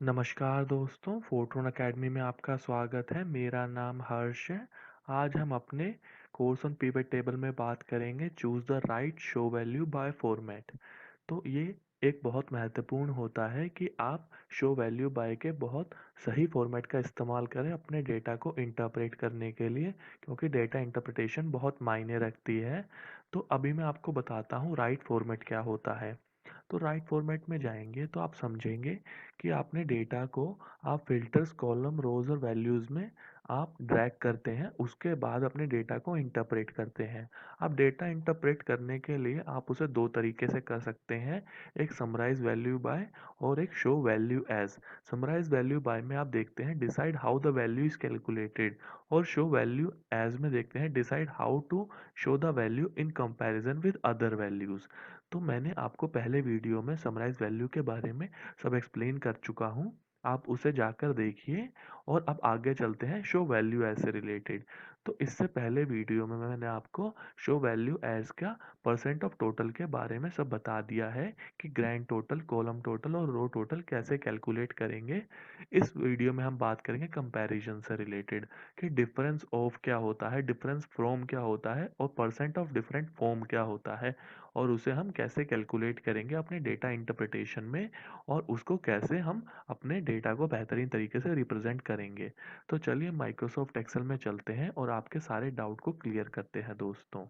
नमस्कार दोस्तों, फोर्ट्रोन अकेडमी में आपका स्वागत है। मेरा नाम हर्ष है। आज हम अपने कोर्स ऑन पिवट टेबल में बात करेंगे choose the right show value by format. तो ये एक बहुत महत्वपूर्ण होता है कि आप शो वैल्यू बाय के बहुत सही फॉर्मेट का इस्तेमाल करें अपने डेटा को इंटरप्रेट करने के लिए, क्योंकि डेटा इंटरप्रिटेशन बहुत मायने रखती है। तो अभी मैं आपको बताता हूँ राइट फॉर्मेट क्या होता है। तो राइट फॉर्मेट में जाएंगे तो आप समझेंगे कि आपने डेटा को आप फिल्टर्स कॉलम रोज और वैल्यूज में आप ड्रैग करते हैं, उसके बाद अपने डेटा को इंटरप्रेट करते हैं। अब डेटा इंटरप्रेट करने के लिए आप उसे दो तरीके से कर सकते हैं, एक समराइज वैल्यू बाय और एक show value as. Summarise value by में आप देखते हैं decide how the value is calculated, और शो वैल्यू एज में देखते हैं decide how to show the value in comparison with other values. तो मैंने आपको पहले वीडियो में समराइज वैल्यू के बारे में सब एक्सप्लेन कर चुका हूँ, आप उसे जाकर देखिए। और अब आगे चलते हैं शो वैल्यू एज से रिलेटेड। तो इससे पहले वीडियो में मैंने आपको शो वैल्यू एज का परसेंट ऑफ टोटल के बारे में सब बता दिया है कि ग्रैंड टोटल, कॉलम टोटल और रो टोटल कैसे कैलकुलेट करेंगे। इस वीडियो में हम बात करेंगे कंपैरिजन से रिलेटेड कि डिफरेंस ऑफ क्या होता है, डिफरेंस फ्रॉम क्या होता है और परसेंट ऑफ डिफरेंट फॉर्म क्या होता है, और उसे हम कैसे कैलकुलेट करेंगे अपने डेटा इंटरप्रिटेशन में, और उसको कैसे हम अपने डेटा को बेहतरीन तरीके से रिप्रेजेंट करेंगे। तो चलिए माइक्रोसॉफ्ट एक्सेल में चलते हैं और आपके सारे डाउट को क्लियर करते हैं दोस्तों।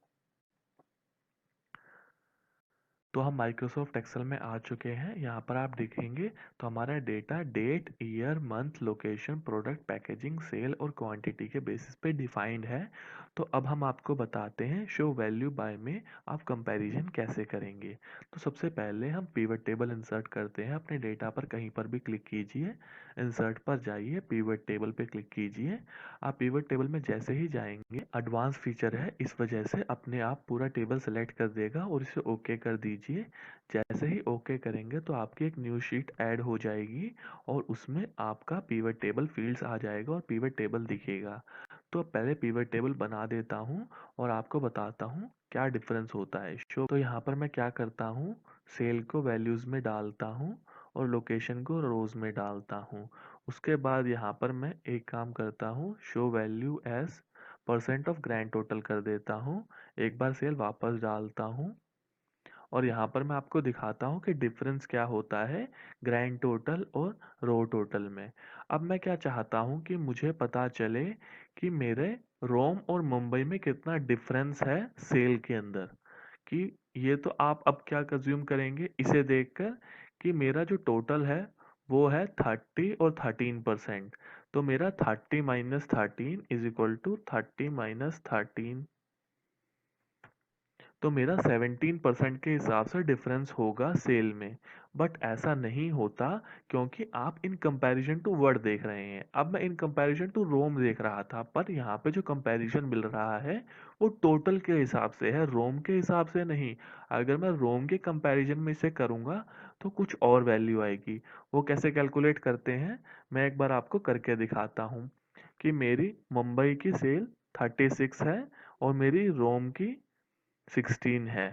तो हम माइक्रोसॉफ्ट एक्सेल में आ चुके हैं। यहाँ पर आप देखेंगे तो हमारा data date, year, month, location, product, packaging, sale और क्वांटिटी के बेसिस पे डिफाइंड है। तो अब हम आपको बताते हैं शो वैल्यू बाय में आप कंपैरिजन कैसे करेंगे। तो सबसे पहले हम पिवट टेबल इंसर्ट करते हैं। अपने डेटा पर कहीं पर भी क्लिक कीजिए, इंसर्ट पर जाइए, पिवट टेबल पे क्लिक कीजिए। आप पिवट टेबल में जैसे ही जाएंगे, एडवांस फीचर है इस वजह से अपने आप पूरा टेबल सेलेक्ट कर देगा और इसे ओके कर दीजिए। जैसे ही ओके करेंगे तो आपकी एक न्यू शीट ऐड हो जाएगी और उसमें आपका पिवट टेबल फील्ड्स आ जाएगा और पिवट टेबल दिखेगा। तो पहले पिवट टेबल बना देता हूँ और आपको बताता हूँ क्या डिफरेंस होता है। शो तो यहाँ पर मैं क्या करता हूँ, सेल को वैल्यूज में डालता हूँ और लोकेशन को रोज में डालता हूँ। उसके बाद यहाँ पर मैं एक काम करता हूँ, show value as percent of grand total कर देता हूँ। एक बार सेल वापस डालता हूँ और यहाँ पर मैं आपको दिखाता हूँ कि डिफरेंस क्या होता है ग्रैंड टोटल और रो टोटल में। अब मैं क्या चाहता हूँ कि मुझे पता चले कि मेरे रोम और मुंबई में कितना डिफरेंस है सेल के अंदर। कि ये तो आप अब क्या कंज्यूम करेंगे इसे देखकर कि मेरा जो टोटल है वो है 30 और 13%। तो मेरा 30 - 13 इज इक्वल टू 30 - 13, तो मेरा 17% के हिसाब से डिफरेंस होगा सेल में। बट ऐसा नहीं होता, क्योंकि आप इन कंपैरिजन टू वर्ड देख रहे हैं। अब मैं इन कंपैरिजन टू रोम देख रहा था, पर यहाँ पे जो कंपैरिजन मिल रहा है वो टोटल के हिसाब से है, रोम के हिसाब से नहीं। अगर मैं रोम के कंपैरिजन में इसे करूँगा तो कुछ और वैल्यू आएगी। वो कैसे कैलकुलेट करते हैं मैं एक बार आपको करके दिखाता हूँ कि मेरी मुंबई की सेल 36 है और मेरी रोम की 16 है।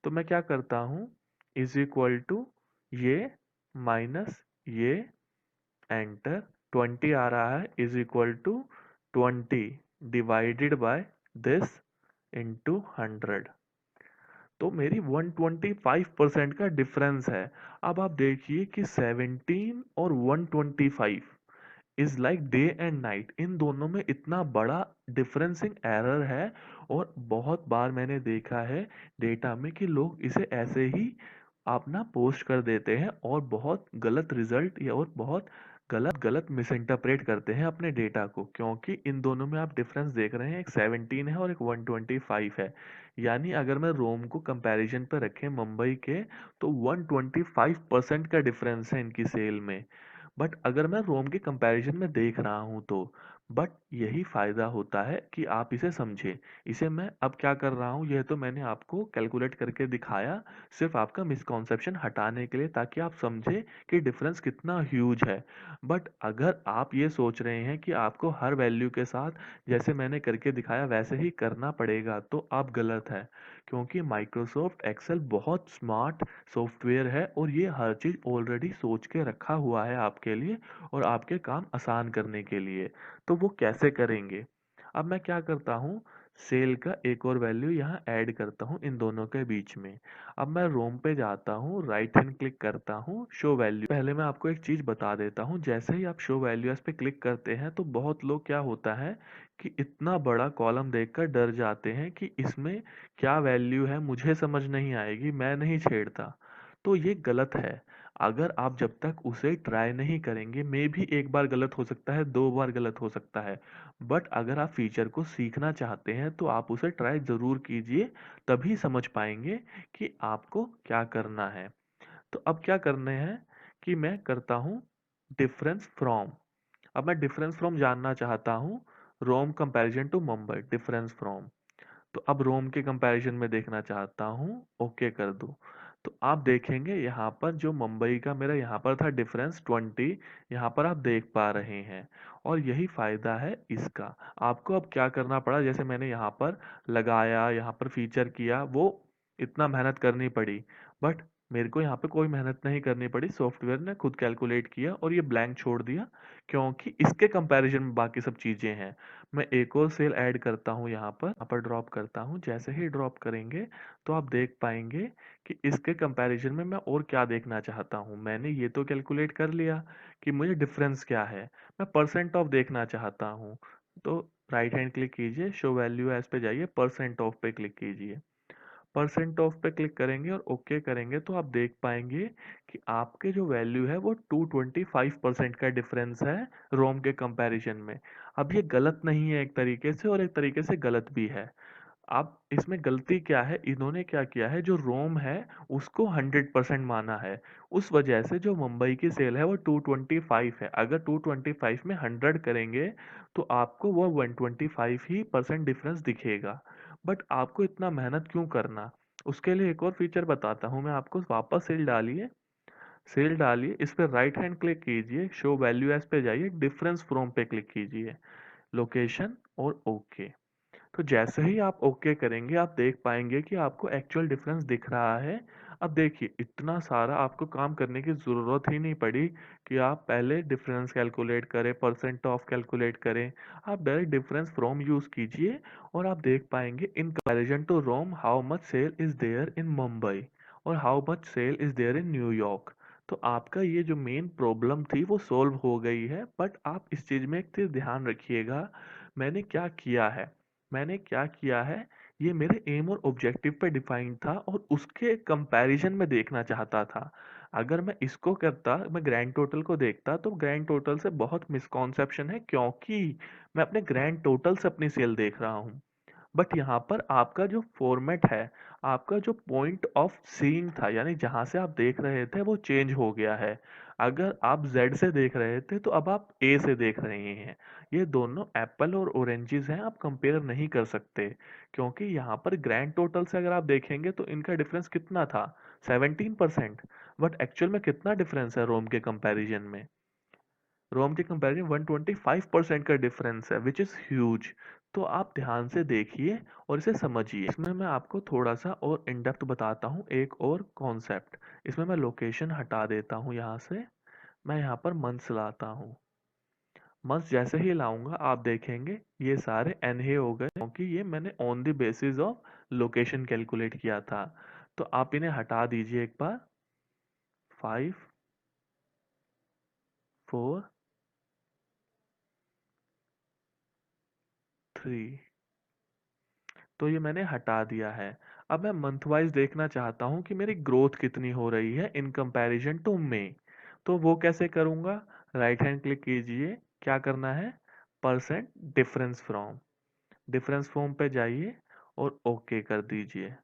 तो मैं क्या करता हूँ, इज इक्वल टू ये माइनस ये, एंटर। 20 आ रहा है, is equal to 20 divided by this into 100। तो मेरी 125% का डिफरेंस है। अब आप देखिए कि 17 और 125 is like day and night, इन दोनों में इतना बड़ा डिफरेंसिंग एरर है। और बहुत बार मैंने देखा है डेटा में कि लोग इसे ऐसे ही अपना पोस्ट कर देते हैं और बहुत गलत रिजल्ट या और बहुत गलत गलत मिस इंटरप्रेट करते हैं अपने डेटा को, क्योंकि इन दोनों में आप डिफरेंस देख रहे हैं, एक 17 है और एक 125 है। यानी अगर मैं रोम को कंपैरिजन पे रखें मुंबई के, तो 125% का डिफरेंस है इनकी सेल में। बट अगर मैं रोम के कंपैरिजन में देख रहा हूँ तो बट यही फ़ायदा होता है कि आप इसे समझें। इसे मैं अब क्या कर रहा हूँ, यह तो मैंने आपको कैलकुलेट करके दिखाया, सिर्फ़ आपका मिसकॉन्सेप्शन हटाने के लिए, ताकि आप समझें कि डिफ़रेंस कितना ह्यूज है। बट अगर आप ये सोच रहे हैं कि आपको हर वैल्यू के साथ जैसे मैंने करके दिखाया वैसे ही करना पड़ेगा, तो आप गलत हैं। क्योंकि माइक्रोसॉफ्ट एक्सेल बहुत स्मार्ट सॉफ्टवेयर है और ये हर चीज़ ऑलरेडी सोच के रखा हुआ है आपके लिए और आपके काम आसान करने के लिए। तो वो कैसे करेंगे? अब मैं क्या करता हूँ, सेल का एक और वैल्यू यहाँ ऐड करता हूँ इन दोनों के बीच में। अब मैं रोम पे जाता हूँ, राइट हैंड क्लिक करता हूँ, शो वैल्यू। पहले मैं आपको एक चीज़ बता देता हूँ, जैसे ही आप शो वैल्यूज पे क्लिक करते हैं तो बहुत लोग क्या होता है कि इतना बड़ा कॉलम देखकर डर जाते हैं कि इसमें क्या वैल्यू है, मुझे समझ नहीं आएगी, मैं नहीं छेड़ता। तो ये गलत है। अगर आप जब तक उसे ट्राई नहीं करेंगे, मे भी एक बार गलत हो सकता है, दो बार गलत हो सकता है, बट अगर आप फीचर को सीखना चाहते हैं तो आप उसे ट्राई ज़रूर कीजिए, तभी समझ पाएंगे कि आपको क्या करना है। तो अब क्या करने हैं कि मैं करता हूँ डिफरेंस फ्रॉम। अब मैं डिफरेंस फ्रॉम जानना चाहता हूँ, Rome comparison to Mumbai, difference from. तो अब रोम के कंपैरिजन में देखना चाहता हूँ, ओके कर दूँ। तो आप देखेंगे यहाँ पर जो मुंबई का मेरा यहाँ पर था डिफरेंस 20, यहाँ पर आप देख पा रहे हैं। और यही फायदा है इसका। आपको अब क्या करना पड़ा, जैसे मैंने यहाँ पर लगाया, यहाँ पर फीचर किया, वो इतना मेहनत करनी पड़ी। बट मेरे को यहाँ पे कोई मेहनत नहीं करनी पड़ी, सॉफ्टवेयर ने खुद कैलकुलेट किया और ये ब्लैंक छोड़ दिया, क्योंकि इसके कंपैरिजन में बाकी सब चीज़ें हैं। मैं एक और सेल ऐड करता हूँ, यहाँ पर ड्रॉप करता हूँ। जैसे ही ड्रॉप करेंगे तो आप देख पाएंगे कि इसके कंपैरिजन में मैं और क्या देखना चाहता हूँ। मैंने ये तो कैलकुलेट कर लिया कि मुझे डिफरेंस क्या है, मैं परसेंट ऑफ देखना चाहता हूँ। तो राइट हैंड क्लिक कीजिए, शो वैल्यू एज पे जाइए, परसेंट ऑफ पे क्लिक कीजिए। परसेंट ऑफ पे क्लिक करेंगे और ओके करेंगे तो आप देख पाएंगे कि आपके जो वैल्यू है वो 225% का डिफरेंस है रोम के कंपैरिजन में। अब ये गलत नहीं है एक तरीके से, और एक तरीके से गलत भी है। अब इसमें गलती क्या है, इन्होंने क्या किया है, जो रोम है उसको 100% माना है। उस वजह से जो मुंबई की सेल है वो 225 है। अगर 225 में 100 करेंगे तो आपको वो 125 ही परसेंट डिफरेंस दिखेगा। बट आपको इतना मेहनत क्यों करना? उसके लिए एक और फीचर बताता हूँ मैं आपको। वापस सेल डालिए, इस पर राइट हैंड क्लिक कीजिए, शो वैल्यू एज पे जाइए, डिफरेंस फ्रॉम पे क्लिक कीजिए, लोकेशन और ओके। तो जैसे ही आप ओके करेंगे आप देख पाएंगे कि आपको एक्चुअल डिफरेंस दिख रहा है। अब देखिए, इतना सारा आपको काम करने की ज़रूरत ही नहीं पड़ी कि आप पहले डिफरेंस कैलकुलेट करें, परसेंट ऑफ कैलकुलेट करें। आप डायरेक्ट डिफरेंस फ्रॉम यूज़ कीजिए और आप देख पाएंगे in comparison to Rome how much sale is there in Mumbai और how much sale is there in New York. तो आपका ये जो मेन प्रॉब्लम थी वो सॉल्व हो गई है। बट आप इस चीज़ में एक चीज़ ध्यान रखिएगा, मैंने क्या किया है, मैंने क्या किया है, ये मेरे एम और ऑब्जेक्टिव पे डिफाइन था और उसके कंपैरिजन में देखना चाहता था। अगर मैं इसको करता, मैं ग्रैंड टोटल को देखता, तो ग्रैंड टोटल से बहुत मिसकॉन्सेप्शन है, क्योंकि मैं अपने ग्रैंड टोटल से अपनी सेल देख रहा हूँ। बट यहाँ पर आपका जो फॉर्मेट है, आपका जो पॉइंट ऑफ सीइंग था, यानी जहाँ से आप देख रहे थे वो चेंज हो गया है। अगर आप Z से देख रहे थे तो अब आप A से देख रहे हैं। ये दोनों एप्पल और ऑरेंजेस हैं, आप कंपेयर नहीं कर सकते। क्योंकि यहाँ पर ग्रैंड टोटल से अगर आप देखेंगे तो इनका डिफरेंस कितना था, 17%। बट एक्चुअल में कितना डिफरेंस है रोम के कंपैरिजन में? रोम के कंपैरिजन 125% का डिफरेंस है, विच इज़ ह्यूज। तो आप ध्यान से देखिए और इसे समझिए। इसमें मैं आपको थोड़ा सा और इन डेप्थ बताता हूँ एक और कॉन्सेप्ट। इसमें मैं लोकेशन हटा देता हूँ यहाँ से, मैं यहाँ पर मंथ्स लाता हूँ। मंथ्स जैसे ही लाऊंगा आप देखेंगे ये सारे एनहे हो गए, क्योंकि ये मैंने on the basis of location calculate किया था। तो आप इन्हें हटा दीजिए एक बार। 5, 4, 3। तो ये मैंने हटा दिया है। अब मैं मंथ वाइज देखना चाहता हूँ कि मेरी ग्रोथ कितनी हो रही है इन कंपैरिजन टू मे। तो वो कैसे करूँगा, राइट हैंड क्लिक कीजिए, क्या करना है, percent difference from, difference from पे जाइए और ओके कर दीजिए।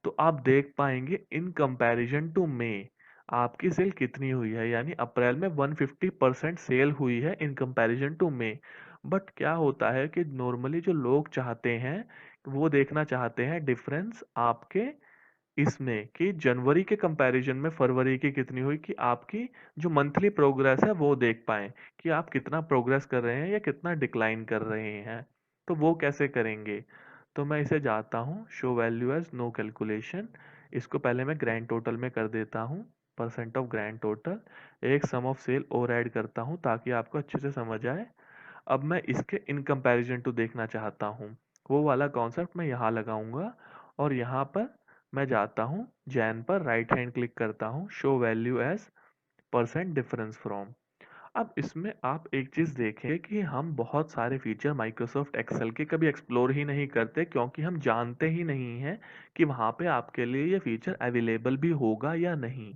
तो आप देख पाएंगे इन कंपैरिजन टू मई आपकी सेल कितनी हुई है, यानी अप्रैल में 150% सेल हुई है in comparison to May. But क्या होता है कि नॉर्मली जो लोग चाहते हैं, वो देखना चाहते हैं डिफरेंस आपके इसमें कि जनवरी के कंपैरिजन में फरवरी की कितनी हुई, कि आपकी जो मंथली प्रोग्रेस है वो देख पाएँ कि आप कितना प्रोग्रेस कर रहे हैं या कितना डिक्लाइन कर रहे हैं। तो वो कैसे करेंगे? तो मैं इसे जाता हूँ show value as no calculation. इसको पहले मैं ग्रैंड टोटल में कर देता हूँ, परसेंट ऑफ ग्रैंड टोटल। एक सम ऑफ सेल और ऐड करता हूँ ताकि आपको अच्छे से समझ आए। अब मैं इसके इन कंपैरिजन टू देखना चाहता हूँ, वो वाला कॉन्सेप्ट मैं यहाँ लगाऊंगा और यहाँ पर मैं जाता हूँ जैन पर, राइट हैंड क्लिक करता हूँ, show value as percent difference from. अब इसमें आप एक चीज़ देखें कि हम बहुत सारे फीचर माइक्रोसॉफ्ट एक्सेल के कभी एक्सप्लोर ही नहीं करते, क्योंकि हम जानते ही नहीं हैं कि वहाँ पे आपके लिए ये फीचर अवेलेबल भी होगा या नहीं।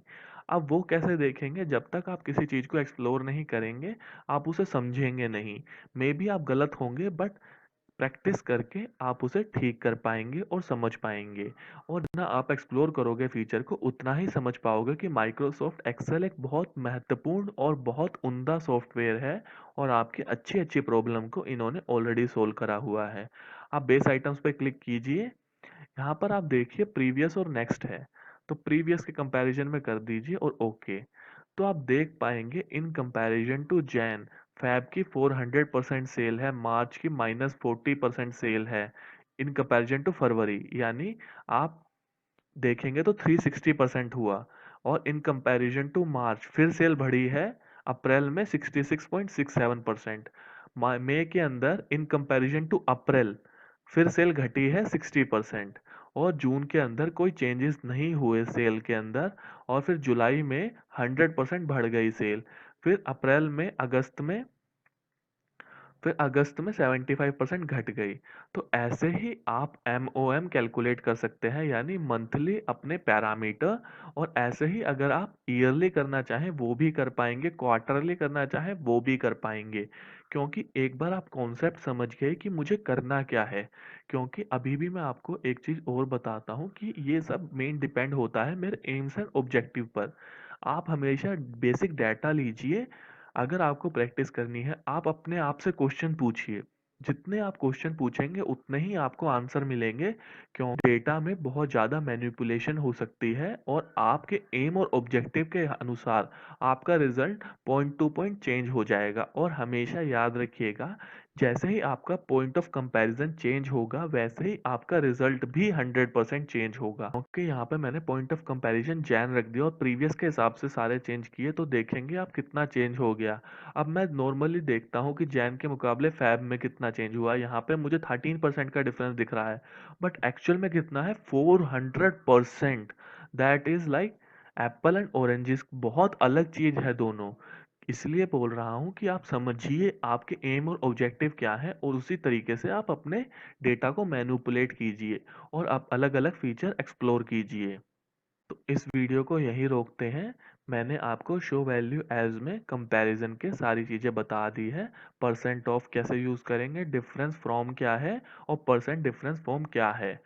अब वो कैसे देखेंगे? जब तक आप किसी चीज़ को एक्सप्लोर नहीं करेंगे, आप उसे समझेंगे नहीं। मे बी आप गलत होंगे, बट प्रैक्टिस करके आप उसे ठीक कर पाएंगे और समझ पाएंगे। और जितना आप एक्सप्लोर करोगे फीचर को, उतना ही समझ पाओगे कि माइक्रोसॉफ्ट एक्सेल एक बहुत महत्वपूर्ण और बहुत उम्दा सॉफ्टवेयर है और आपकी अच्छी अच्छी प्रॉब्लम को इन्होंने ऑलरेडी सोल्व करा हुआ है। आप बेस आइटम्स पे क्लिक कीजिए। यहाँ पर आप देखिए प्रीवियस और नेक्स्ट है, तो प्रीवियस के कंपैरिजन में कर दीजिए और ओके। तो आप देख पाएंगे in comparison to Jan, Feb की 400% सेल है, मार्च की -40% सेल है इन कंपैरिजन टू फरवरी, यानी आप देखेंगे तो 360% हुआ। और इन कंपैरिजन टू मार्च फिर सेल बढ़ी है अप्रैल में 66.67%। मई के अंदर इन कंपैरिजन टू अप्रैल फिर सेल घटी है 60%। और जून के अंदर कोई चेंजेस नहीं हुए सेल के अंदर, और फिर जुलाई में 100% बढ़ गई सेल। फिर अप्रैल में अगस्त में फिर अगस्त में 75% घट गई। तो ऐसे ही आप MOM कैलकुलेट कर सकते हैं, यानी मंथली अपने पैरामीटर। और ऐसे ही अगर आप ईयरली करना चाहें वो भी कर पाएंगे, क्वार्टरली करना चाहें वो भी कर पाएंगे, क्योंकि एक बार आप कॉन्सेप्ट समझ गए कि मुझे करना क्या है। क्योंकि अभी भी मैं आपको एक चीज़ और बताता हूँ कि ये सब मेन डिपेंड होता है मेरे एम्स एंड ऑब्जेक्टिव पर। आप हमेशा बेसिक डाटा लीजिए। अगर आपको प्रैक्टिस करनी है, आप अपने आप से क्वेश्चन पूछिए। जितने आप क्वेश्चन पूछेंगे उतने ही आपको आंसर मिलेंगे, क्यों डेटा में बहुत ज़्यादा मैनिपुलेशन हो सकती है और आपके एम और ऑब्जेक्टिव के अनुसार आपका result point two point change हो जाएगा। और हमेशा याद रखिएगा, जैसे ही आपका पॉइंट ऑफ कंपैरिजन चेंज होगा, वैसे ही आपका रिजल्ट भी 100% चेंज होगा। क्योंकि यहाँ पे मैंने पॉइंट ऑफ कंपैरिजन जैन रख दिया और प्रीवियस के हिसाब से सारे चेंज किए, तो देखेंगे आप कितना चेंज हो गया। अब मैं नॉर्मली देखता हूँ कि जैन के मुकाबले फैब में कितना चेंज हुआ। यहाँ पे मुझे 13% का डिफरेंस दिख रहा है, बट एक्चुअल में कितना है? 400%। That is like Apple and oranges, बहुत अलग चीज है दोनों। इसलिए बोल रहा हूँ कि आप समझिए आपके एम और ऑब्जेक्टिव क्या है, और उसी तरीके से आप अपने डेटा को मैनिपुलेट कीजिए और आप अलग अलग फीचर एक्सप्लोर कीजिए। तो इस वीडियो को यहीं रोकते हैं। मैंने आपको शो वैल्यू एज में कंपैरिजन के सारी चीज़ें बता दी है। परसेंट ऑफ कैसे यूज़ करेंगे, डिफरेंस फ्रॉम क्या है और परसेंट डिफरेंस फ्रॉम क्या है।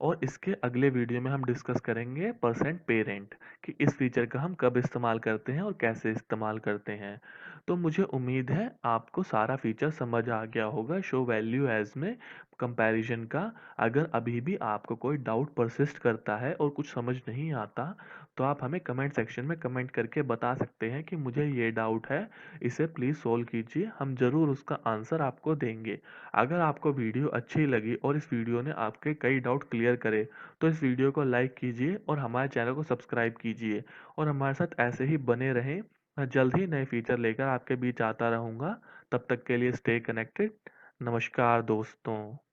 और इसके अगले वीडियो में हम डिस्कस करेंगे परसेंट पेरेंट, कि इस फीचर का हम कब इस्तेमाल करते हैं और कैसे इस्तेमाल करते हैं। तो मुझे उम्मीद है आपको सारा फीचर समझ आ गया होगा शो वैल्यू एज में कंपैरिजन का। अगर अभी भी आपको कोई डाउट परसिस्ट करता है और कुछ समझ नहीं आता, तो आप हमें कमेंट सेक्शन में कमेंट करके बता सकते हैं कि मुझे ये डाउट है, इसे प्लीज़ सोल्व कीजिए। हम ज़रूर उसका आंसर आपको देंगे। अगर आपको वीडियो अच्छी लगी और इस वीडियो ने आपके कई डाउट क्लियर करे, तो इस वीडियो को लाइक कीजिए और हमारे चैनल को सब्सक्राइब कीजिए और हमारे साथ ऐसे ही बने रहें। मैं जल्द ही नए फीचर लेकर आपके बीच आता रहूँगा। तब तक के लिए स्टे कनेक्टेड। नमस्कार दोस्तों।